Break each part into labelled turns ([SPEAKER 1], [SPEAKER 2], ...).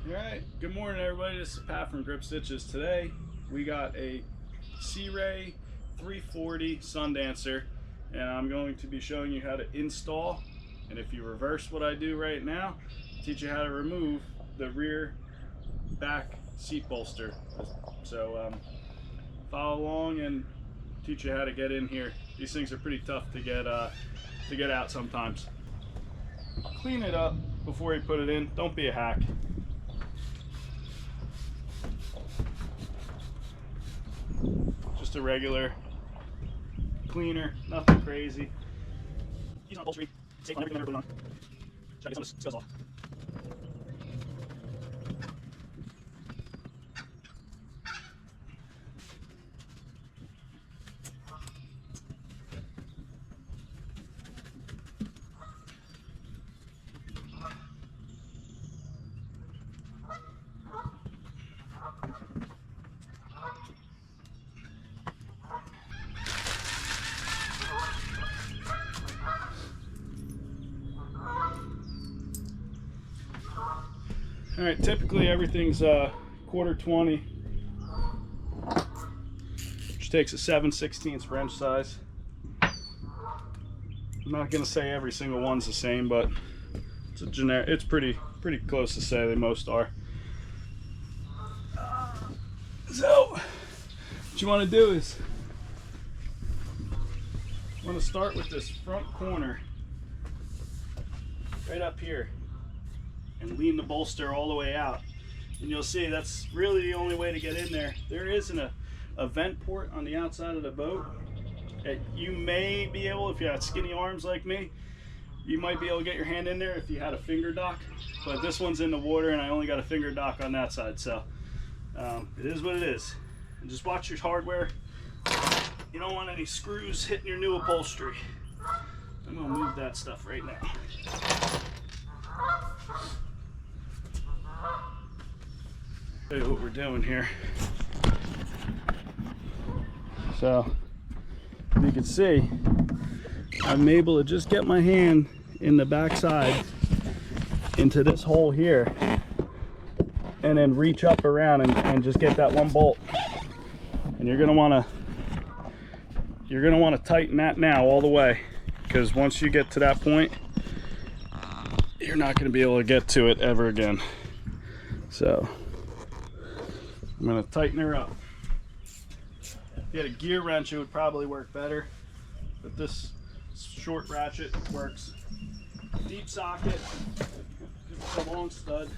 [SPEAKER 1] Alright, good morning everybody, this is Pat from Grip Stitches. Today we got a C-Ray 340 Sundancer, and I'm going to be showing you how to install, and if you reverse what I do right now, teach you how to remove the rear back seat bolster. So follow along and teach you how to get in here. These things are pretty tough to get out sometimes. Clean it up before you put it in, don't be a hack. Just a regular cleaner, nothing crazy. Use upholstery, safe on everything I've ever put it on. Try to get some of the scales off. All right, typically everything's quarter 20, which takes a 7/16 wrench size. I'm not gonna say every single one's the same, but it's a generic. It's pretty close to say they most are. So what you want to do is you want to start with this front corner right up here and lean the bolster all the way out, and you'll see that's really the only way to get in there. There isn't a vent port on the outside of the boat. You may be able, if you have skinny arms like me, you might be able to get your hand in there if you had a finger dock, but this one's in the water and I only got a finger dock on that side, so it is what it is. And just watch your hardware. You don't want any screws hitting your new upholstery. I'm gonna move that stuff right now. Show you what we're doing here. So you can see I'm able to just get my hand in the back side into this hole here and then reach up around and just get that one bolt. And you're gonna want to tighten that now all the way, because once you get to that point you're not going to be able to get to it ever again. So I'm going to tighten her up. If you had a gear wrench it would probably work better, but this short ratchet works. Deep socket, give it a long stud.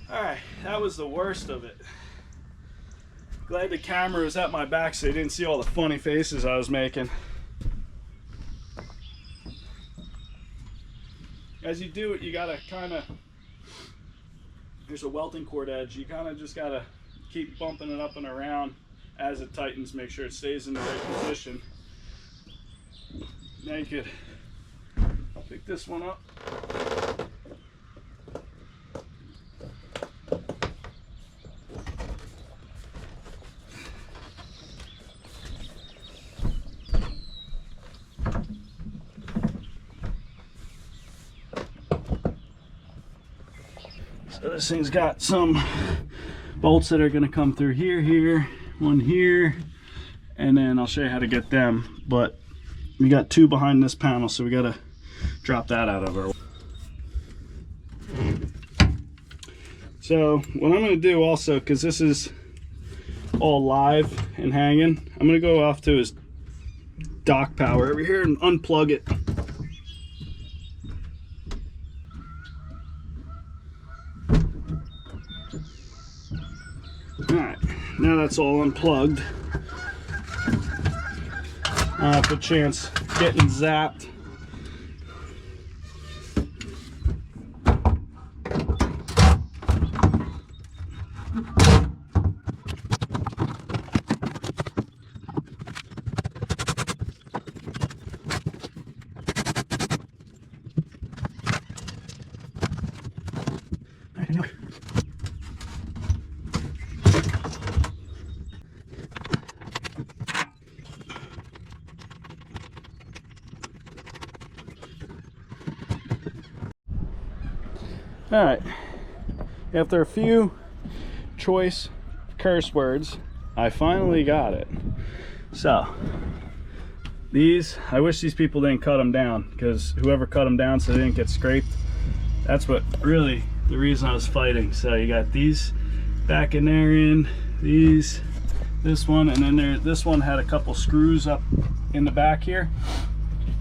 [SPEAKER 1] Alright, that was the worst of it. Glad the camera was at my back so you didn't see all the funny faces I was making. As you do it, you gotta there's a welting cord edge, you just gotta keep bumping it up and around as it tightens, make sure it stays in the right position. Now you could pick this one up. So this thing's got some bolts that are going to come through here, one here, and then I'll show you how to get them. But we got two behind this panel, so we got to drop that out of our way. So what I'm going to do also, because this is all live and hanging, I'm going to go off to his dock power over here and unplug it. Alright, now that's all unplugged. I have a chance getting zapped. All right, after a few choice curse words, I finally got it. So these, I wish these people didn't cut them down, because whoever cut them down so they didn't get scraped, that's what really the reason I was fighting. So you got these back in there, in these, this one, and then this one had a couple screws up in the back here.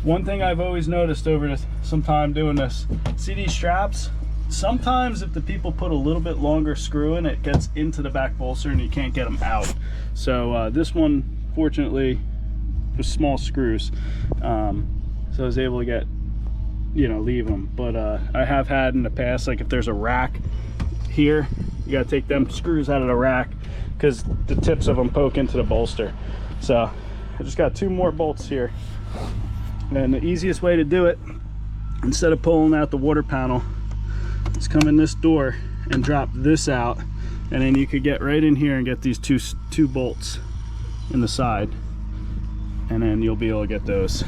[SPEAKER 1] One thing I've always noticed over some time doing this, see these straps? Sometimes if the people put a little bit longer screw in, it gets into the back bolster and you can't get them out. So this one, fortunately, was small screws. So I was able to get, leave them. But I have had in the past, like if there's a rack here, you gotta take them screws out of the rack because the tips of them poke into the bolster. So I just got 2 more bolts here. And the easiest way to do it, instead of pulling out the water panel, is come in this door and drop this out, and then you could get right in here and get these two bolts in the side, and then you'll be able to get those.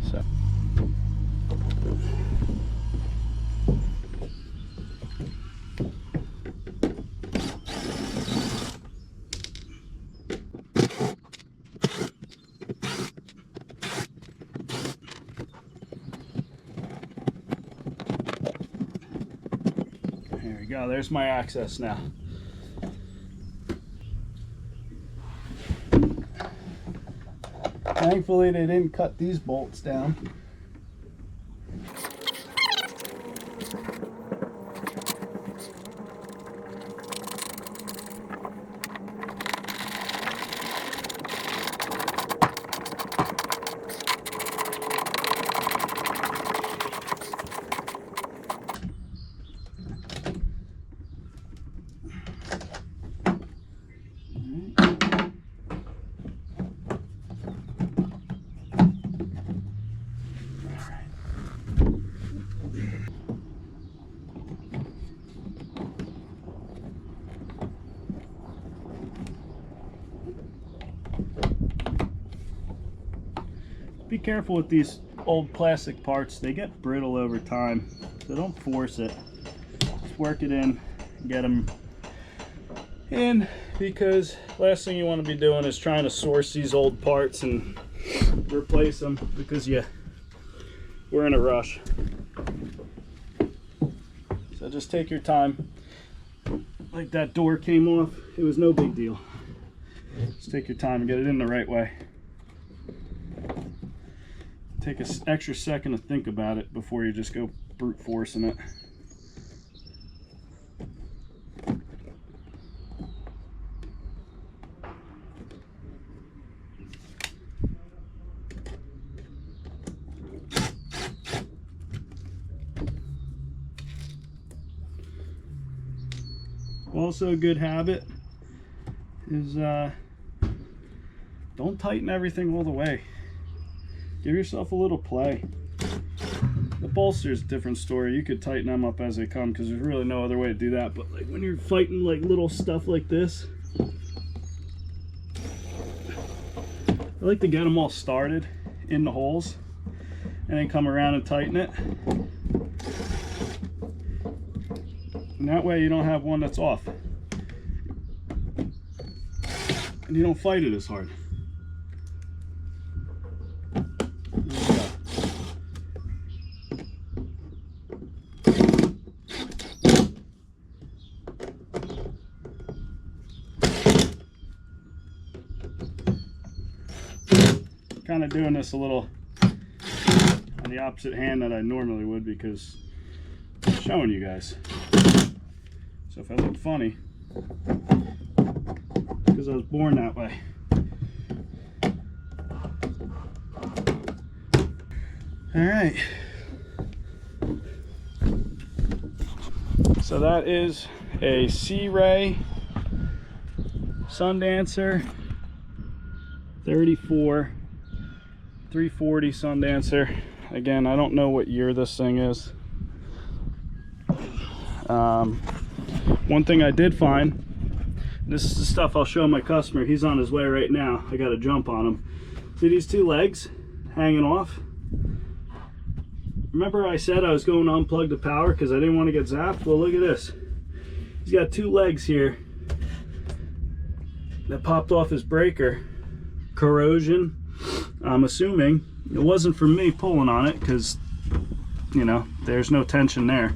[SPEAKER 1] So go, there's my access now. Thankfully they didn't cut these bolts down. Be careful with these old plastic parts. They get brittle over time, so don't force it. Just work it in, get them in, because last thing you want to be doing is trying to source these old parts and replace them, because we're in a rush. So just take your time. Like that door came off, it was no big deal. Just take your time and get it in the right way. Take an extra second to think about it before you just go brute forcing it. Also, a good habit is don't tighten everything all the way. Give yourself a little play. The bolster is a different story. You could tighten them up as they come, because there's really no other way to do that. But like when you're fighting like little stuff like this, I like to get them all started in the holes and then come around and tighten it. And that way you don't have one that's off. And you don't fight it as hard. Kind of doing this a little on the opposite hand that I normally would, because I'm showing you guys. So if I look funny, because I was born that way. All right. So that is a C-Ray Sundancer 34 340 Sundancer. Again, I don't know what year this thing is. One thing I did find, this is the stuff I'll show my customer. He's on his way right now. I got to jump on him. See these 2 legs hanging off? remember I said I was going to unplug the power because I didn't want to get zapped? Well, look at this. He's got two legs here that popped off his breaker. Corrosion. I'm assuming it wasn't from me pulling on it because, you know, there's no tension there.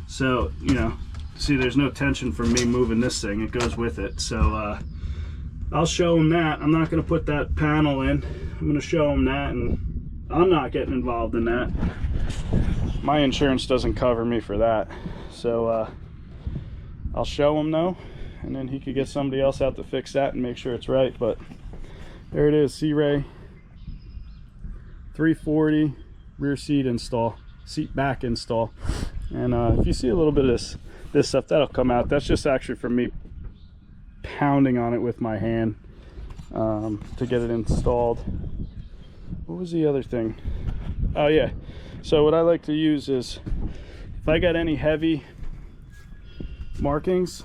[SPEAKER 1] So, you know, see, there's no tension from me moving this thing. It goes with it. So I'll show him that. I'm not going to put that panel in. I'm going to show him that, and I'm not getting involved in that. My insurance doesn't cover me for that. So I'll show him though, and then he could get somebody else out to fix that and make sure it's right. But there it is, C-Ray 340 rear seat install, seat back install. And if you see a little bit of this stuff, that'll come out. That's just actually from me pounding on it with my hand to get it installed. What was the other thing? Oh yeah, so what I like to use is, if I got any heavy markings,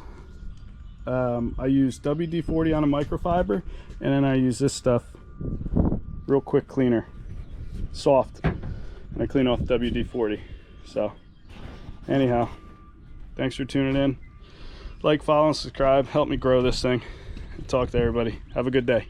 [SPEAKER 1] I use WD-40 on a microfiber, and then I use this stuff, real quick cleaner, soft, and I clean off WD-40. So anyhow, thanks for tuning in. Like, follow, and subscribe. Help me grow this thing. Talk to everybody. Have a good day.